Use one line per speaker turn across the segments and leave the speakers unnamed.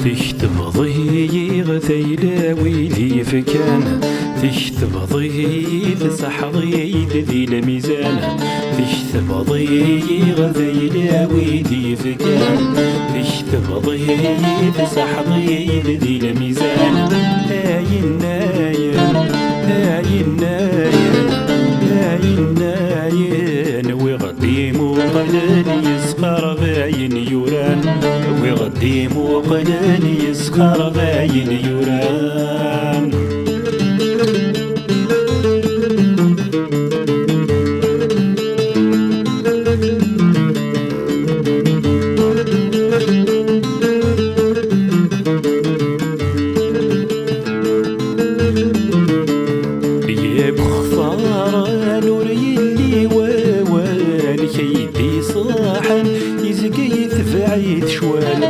تكتب ضيغ ثيلاوي ذي فكان تكتب ضيغ صحضي ذي الميزان تكتب ضيغ ثيلاوي ذي فكان تكتب ضيغ صحضي ذي الميزان هاي الناين هاي الناين هاي الناين ويغديم وقلن يسخر باين يوران ويغديم وقلن يسخر باين يوران كيدي صاحن يزقيت بعيد شوال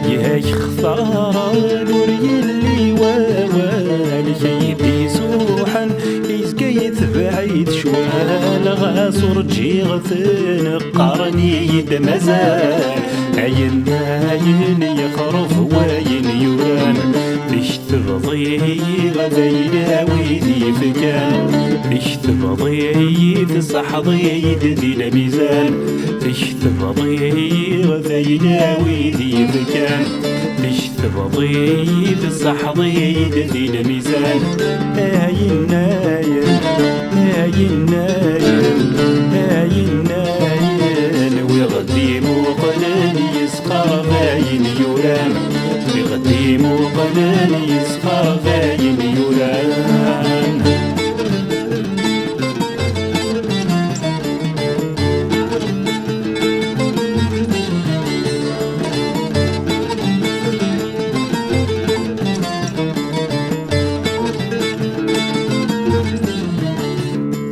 يا خسارة نور يلي ووال كيدي صوحن يزقيت بعيد شوال غاصر جي غثن قرني دمزان عين عين يخرف وين يوران تشتبضي غذيلاوي ذي فكان تشتبضي تصحضي ذي الميزان تشتبضي غذيلاوي ذي فكان تشتبضي تصحضي ذي الميزان هاي الناين هاي الناين هاي الناين ويغديم وقلن يسقر باين يوران ويغديم وقلن يسقر باين يوران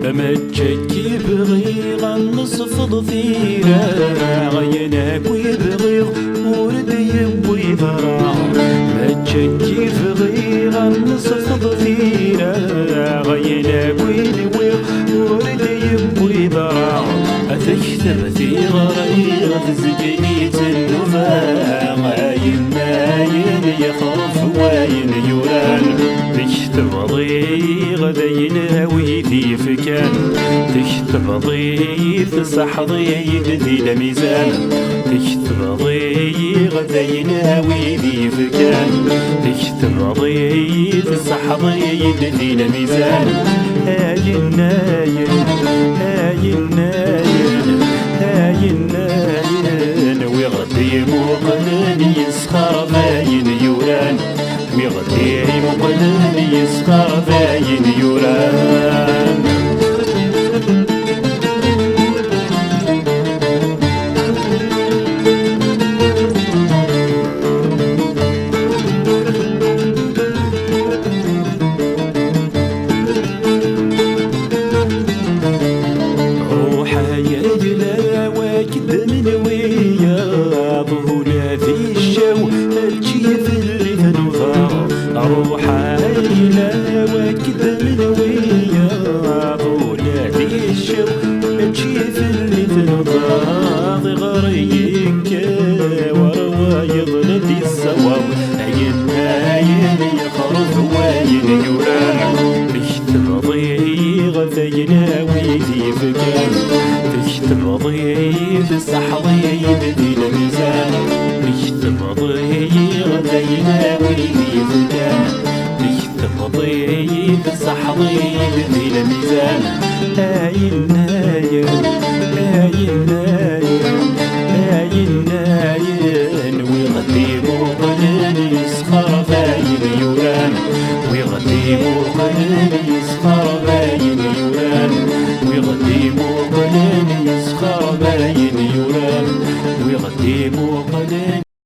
فما تشكي بغي غنصف ضفيرة غيناك ويبغي ورد يبوي ضرع ما تشكي بغي غنصف ضفيرة غيناك ويبغي ورد يبوي ضرع أتكتب في غريغ زقنيت النفاق عاين ماين يخرف واين يوران تكتب ضيغ ذيناوي ذي فكان تكتب ضيغ صحضي ذي الميزان تكتب ضيغ ذيناوي ذي فكان تكتب ضيغ صحضي ذي الميزان هاي الناين هاي الناين هاي الناين ويغديم وقلن يسخر باين يوران ويغديم وقلن يسخر باين يوران روحا إلى وكذا من ويا طولة في الشو تشيف اللي تنضاض غريك وروايض لدي الصواب عين عين يخرف وين يوران تكتب ضيغ ثيلاوي ذي فكان تكتب ضيغ صحضي ذي الميزان تكتب ضيغ ثيلاوي ذي فكان تكتب ضيغ صحضي ذي الميزان هاي الناين هاي الناين هاي الناين ويغديم وقلن يسخر باين يوران ويغديم وقلن يسخر باين يوران ويغديم وقلن يسخر باين يوران ويغديم وقلن